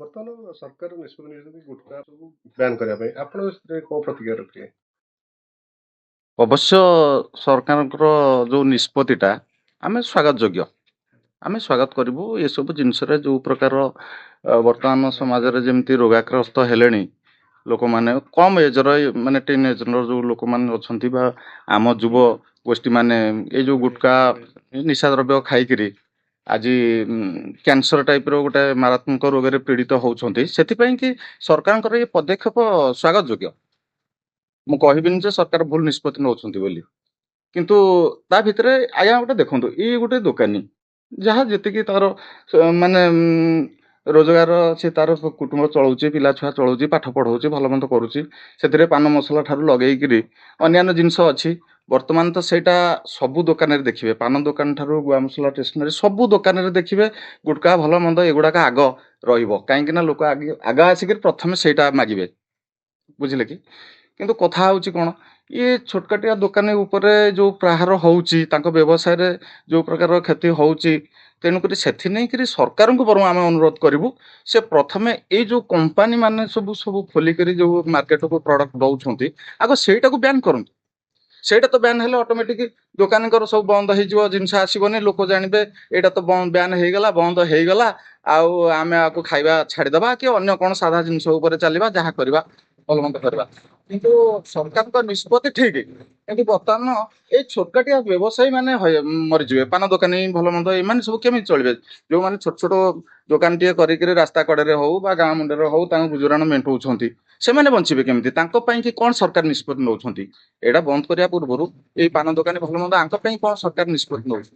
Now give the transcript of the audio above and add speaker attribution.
Speaker 1: ବର୍ତ୍ତମାନ ସରକାର ନିଷ୍ପତ୍ତି ନେଇଛନ୍ତି ଗୁଟଖା ସବୁ ବ୍ୟାନ୍ କରିବା ପାଇଁ। ଆପଣ ସେଥିରେ କଣ ପ୍ରତିକ୍ରିୟା ରଖିବେ?
Speaker 2: ଅବଶ୍ୟ ସରକାରଙ୍କର ଯୋଉ ନିଷ୍ପତ୍ତିଟା ଆମେ ସ୍ୱାଗତ ଯୋଗ୍ୟ। ଆମେ ସ୍ୱାଗତ କରିବୁ। ଏସବୁ ଜିନିଷରେ ଯୋଉ ପ୍ରକାର ବର୍ତ୍ତମାନ ସମାଜରେ ଯେମିତି ରୋଗାଗ୍ରସ୍ତ ହେଲେଣି ଲୋକମାନେ କମ୍ ଏଜର ମାନେ ଟିନ୍ ଏଜର ଯୋଉ ଲୋକମାନେ ଅଛନ୍ତି ବା ଆମ ଯୁବ ଗୋଷ୍ଠୀ ମାନେ ଏଇ ଯୋଉ ଗୁଟକା ନିଶା ଦ୍ରବ୍ୟ ଖାଇକିରି ଆଜି କ୍ୟାନ୍ସର ଟାଇପର ଗୋଟେ ମାରାତ୍ମକ ରୋଗରେ ପୀଡ଼ିତ ହଉଛନ୍ତି। ସେଥିପାଇଁ କି ସରକାରଙ୍କର ଏ ପଦକ୍ଷେପ ସ୍ୱାଗତ ଯୋଗ୍ୟ। ମୁଁ କହିବିନି ଯେ ସରକାର ଭୁଲ ନିଷ୍ପତ୍ତି ନେଉଛନ୍ତି ବୋଲି, କିନ୍ତୁ ତା ଭିତରେ ଆଜ୍ଞା ଗୋଟେ ଦେଖନ୍ତୁ, ଏଇ ଗୋଟେ ଦୋକାନୀ ଯାହା ଯେତିକି ତାର ମାନେ ରୋଜଗାର, ସେ ତାର କୁଟୁମ୍ବ ଚଳଉଛି, ପିଲା ଛୁଆ ଚଳଉଛି, ପାଠ ପଢଉଛି, ଭଲ ମନ୍ଦ କରୁଛି, ସେଥିରେ ପାନ ମସଲା ଠାରୁ ଲଗେଇକିରି ଅନ୍ୟାନ୍ୟ ଜିନିଷ ଅଛି। ବର୍ତ୍ତମାନ ତ ସେଇଟା ସବୁ ଦୋକାନରେ ଦେଖିବେ, ପାନ ଦୋକାନ ଠାରୁ ଗୁଆ ମସଲା ଷ୍ଟେସନାରୀ ସବୁ ଦୋକାନରେ ଦେଖିବେ ଗୁଟକା ଭଲ ମନ୍ଦ ଏଗୁଡାକ ଆଗ ରହିବ। କାହିଁକି ନା ଲୋକ ଆଗ ଆସିକିରି ପ୍ରଥମେ ସେଇଟା ମାଗିବେ, ବୁଝିଲେ କି? କିନ୍ତୁ କଥା ହଉଛି କଣ, ଇଏ ଛୋଟକାଟିଆ ଦୋକାନୀ ଉପରେ ଯୋଉ ପ୍ରହାର ହଉଛି, ତାଙ୍କ ବ୍ୟବସାୟରେ ଯୋଉ ପ୍ରକାର କ୍ଷତି ହଉଛି, ତେଣୁକରି ସେଥି ନେଇକରି ସରକାରଙ୍କୁ ବରଂ ଆମେ ଅନୁରୋଧ କରିବୁ, ସେ ପ୍ରଥମେ ଏଇ ଯୋଉ କମ୍ପାନୀ ମାନେ ସବୁ ଖୋଲିକରି ଯୋଉ ମାର୍କେଟକୁ ପ୍ରଡକ୍ଟ ଦଉଛନ୍ତି, ଆଗ ସେଇଟାକୁ ବ୍ୟାନ୍ କରନ୍ତୁ। ସେଇଟା ତ ବ୍ୟାନ୍ ହେଲେ ଅଟୋମେଟିକ ଦୋକାନୀଙ୍କର ସବୁ ବନ୍ଦ ହେଇଯିବ, ଜିନିଷ ଆସିବନି, ଲୋକ ଜାଣିବେ ଏଇଟା ତ ବ୍ୟାନ୍ ହେଇଗଲା, ବନ୍ଦ ହେଇଗଲା, ଆଉ ଆମେ ଆକୁ ଖାଇବା ଛାଡିଦବା କି ଅନ୍ୟ କଣ ସାଧା ଜିନିଷ ଉପରେ ଚାଲିବା, ଯାହା କରିବା ଭଲ ମନ୍ଦ କରିବା। କିନ୍ତୁ ସରକାରଙ୍କ ନିଷ୍ପତ୍ତି ଠିକ, କିନ୍ତୁ ବର୍ତ୍ତମାନ ଏଇ ଛୋଟକାଟିଆ ବ୍ୟବସାୟୀ ମାନେ ମରିଯିବେ। ପାନ ଦୋକାନୀ ଭଲ ମନ୍ଦ ଏମାନେ ସବୁ କେମିତି ଚଳିବେ? ଯୋଉମାନେ ଛୋଟ ଛୋଟ ଦୋକାନ ଟିଏ କରିକିରି ରାସ୍ତା କଡରେ ହଉ ବା ଗାଁ ମୁଣ୍ଡରେ ହଉ ତାଙ୍କ ଗୁଜୁରାଣ ମେଣ୍ଟଉଛନ୍ତି, ସେମାନେ ବଞ୍ଚିବେ କେମିତି? ତାଙ୍କ ପାଇଁ କି କଣ ସରକାର ନିଷ୍ପତ୍ତି ନଉଛନ୍ତି? ଏଇଟା ବନ୍ଦ କରିବା ପୂର୍ବରୁ ଏଇ ପାନ ଦୋକାନୀ ଭଲ ମନ୍ଦ ଆଙ୍କ ପାଇଁ କଣ ସରକାର ନିଷ୍ପତ୍ତି ନଉଛନ୍ତି?